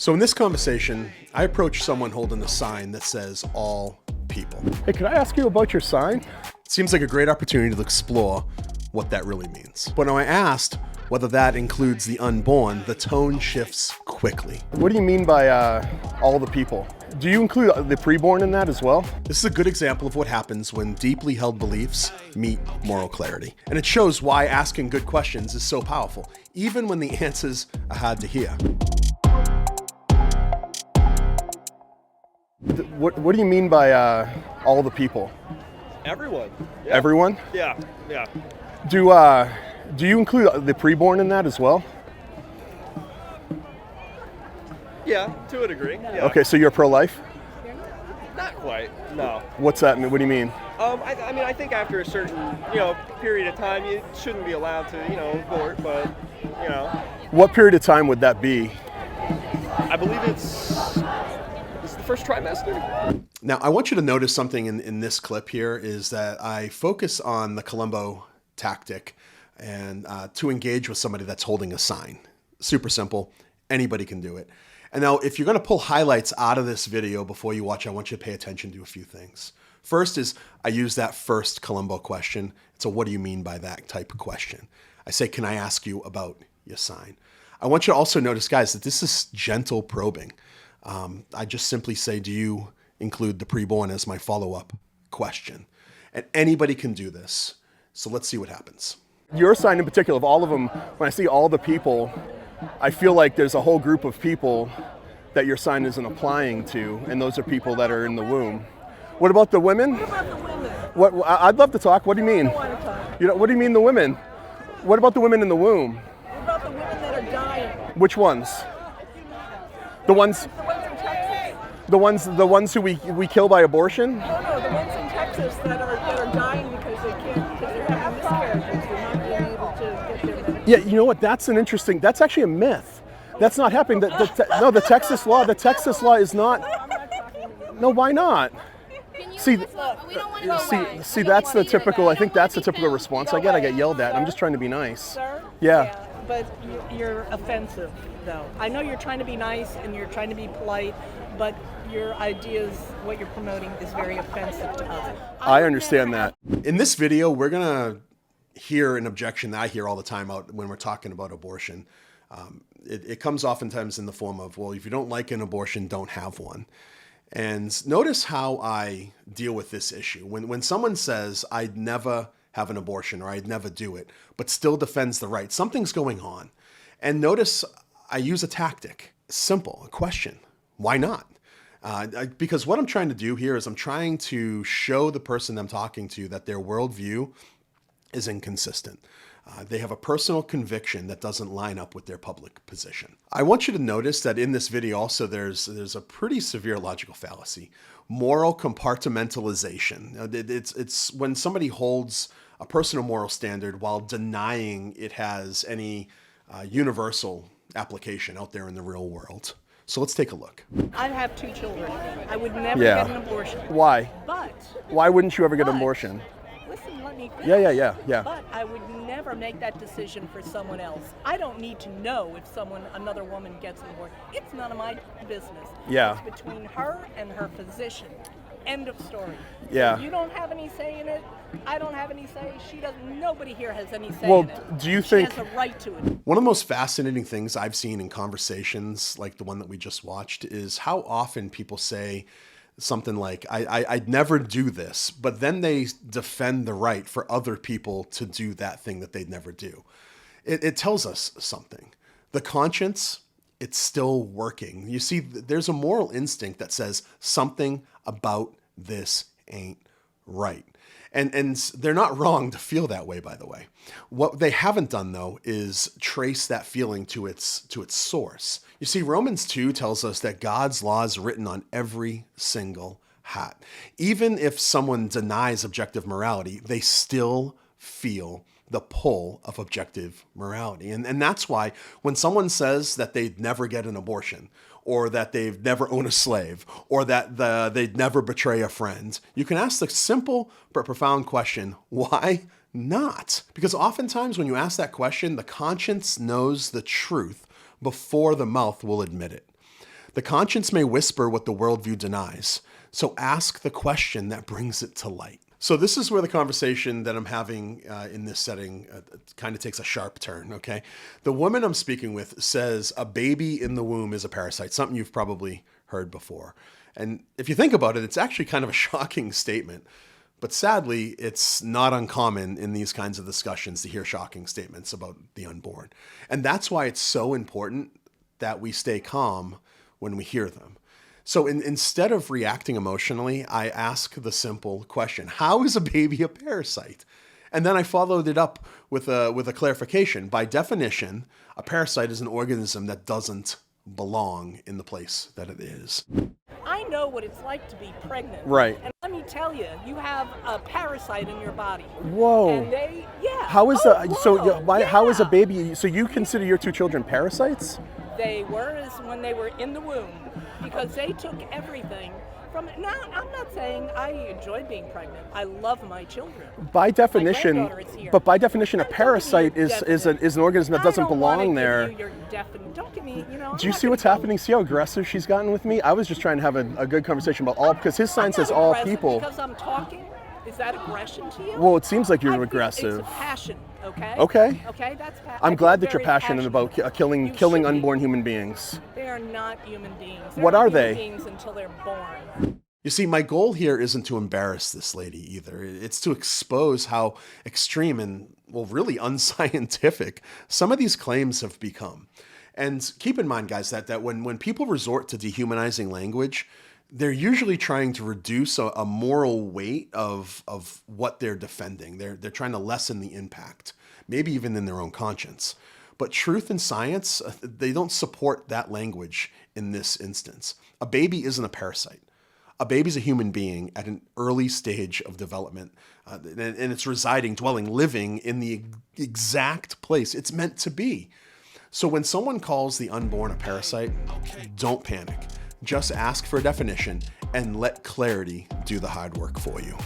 So in this conversation, I approach someone holding a sign that says all people. Hey, could I ask you about your sign? It seems like a great opportunity to explore what that really means. But when I asked whether that includes the unborn, the tone shifts quickly. What do you mean by all the people? Do you include the preborn in that as well? This is a good example of what happens when deeply held beliefs meet moral clarity. And it shows why asking good questions is so powerful, even when the answers are hard to hear. What do you mean by all the people? Everyone. Yeah. Everyone? Yeah. Do you include the preborn in that as well? Yeah, to a degree. Yeah. Okay, so you're pro-life? Not quite. No. What's that mean? What do you mean? I mean, I think after a certain, period of time, you shouldn't be allowed to, abort. But, What period of time would that be? I believe it's the first trimester. Now, I want you to notice something in this clip here is that I focus on the Columbbo tactic and to engage with somebody that's holding a sign. Super simple. Anybody can do it. And now, if you're going to pull highlights out of this video before you watch, I want you to pay attention to a few things. First is I use that first Columbbo question. It's a what do you mean by that type of question. I say, can I ask you about your sign? I want you to also notice, guys, that this is gentle probing. I just simply say, do you include the preborn as my follow-up question? And anybody can do this. So let's see what happens. Your sign in particular, of all of them, when I see all the people, I feel like there's a whole group of people that your sign isn't applying to, and those are people that are in the womb. What about the women? What about the women? What? I'd love to talk. What do you mean? I don't want to talk. What do you mean the women? What about the women in the womb? What about the women that are dying? Which ones? The ones The ones in Texas? the ones who we kill by abortion? No, the ones in Texas that are dying because they're having miscarriages. They're not being able to get their medication. Yeah, you know what? That's actually a myth. That's not happening. The Texas law is not. No, why not? See, that's the typical. I think that's the typical response I get. I get yelled at. I'm just trying to be nice. Sir? Yeah. But you're offensive, though. I know you're trying to be nice and you're trying to be polite, but your ideas, what you're promoting, is very offensive to us. I understand that. In this video, we're going to hear an objection that I hear all the time out when we're talking about abortion. It comes oftentimes in the form of, well, if you don't like an abortion, don't have one. And notice how I deal with this issue. When someone says, I'd never have an abortion or I'd never do it, but still defends the right, something's going on. And notice I use a tactic. Simple, a question. Why not? Because what I'm trying to do here is I'm trying to show the person I'm talking to that their worldview is inconsistent. They have a personal conviction that doesn't line up with their public position. I want you to notice that in this video also there's a pretty severe logical fallacy. Moral compartmentalization. It's when somebody holds a personal moral standard while denying it has any universal application out there in the real world. So let's take a look. I have 2 children. I would never Yeah. get an abortion. Why? But Why wouldn't you ever get an But- abortion? listen, let me finish. Yeah. But I would never make that decision for someone else. I don't need to know if another woman gets an abortion. It's none of my business. Yeah. It's between her and her physician. End of story. Yeah. You don't have any say in it. I don't have any say. She doesn't. Nobody here has any say Well, in it. do you she think- has a right to it? One of the most fascinating things I've seen in conversations like the one that we just watched is how often people say something like, I'd never do this, but then they defend the right for other people to do that thing that they'd never do. It tells us something. The conscience, it's still working. You see, there's a moral instinct that says something about this ain't right. And they're not wrong to feel that way, by the way. What they haven't done, though, is trace that feeling to its source. You see, Romans 2 tells us that God's law is written on every single hat. Even if someone denies objective morality, they still feel the pull of objective morality. And that's why when someone says that they'd never get an abortion, or that they've never owned a slave, or that they'd never betray a friend, you can ask the simple but profound question, why not? Because oftentimes when you ask that question, the conscience knows the truth before the mouth will admit it. The conscience may whisper what the worldview denies. So ask the question that brings it to light. So this is where the conversation that I'm having in this setting kind of takes a sharp turn, okay? The woman I'm speaking with says a baby in the womb is a parasite, something you've probably heard before. And if you think about it, it's actually kind of a shocking statement. But sadly, it's not uncommon in these kinds of discussions to hear shocking statements about the unborn. And that's why it's so important that we stay calm when we hear them. So instead of reacting emotionally, I ask the simple question, how is a baby a parasite? And then I followed it up with a clarification. By definition, a parasite is an organism that doesn't belong in the place that it is. I know what it's like to be pregnant. Right. And let me tell you, you have a parasite in your body. Whoa. And they, yeah. How is how is a Yeah. baby? So you consider your 2 children parasites? They were as when they were in the womb, because they took everything from it. Now, I'm not saying I enjoy being pregnant. I love my children. By definition, granddaughter is here. but by definition, a Don't give me parasite your is an definition. organism that doesn't I don't wanna belong give there. you your don't give me, I'm Do you not see what's gonna go- happening? See how aggressive she's gotten with me? I was just trying to have a good conversation about all, because his sign I'm says not all aggressive people. Because I'm talking? Is that aggression to you? Well, it seems like I you're feel aggressive. It's passion, okay? Okay. Okay, that's passion. I'm glad that you're passionate about killing You should be. unborn human beings. They are not human beings. They're What not are human they? beings until they're born. You see, my goal here isn't to embarrass this lady either. It's to expose how extreme and, well, really unscientific some of these claims have become. And keep in mind, guys, that when people resort to dehumanizing language, they're usually trying to reduce a moral weight of what they're defending. They're trying to lessen the impact, maybe even in their own conscience. But truth and science, they don't support that language in this instance. A baby isn't a parasite. A baby's a human being at an early stage of development, and it's residing, dwelling, living in the exact place it's meant to be. So when someone calls the unborn a parasite, don't panic. Just ask for a definition and let clarity do the hard work for you.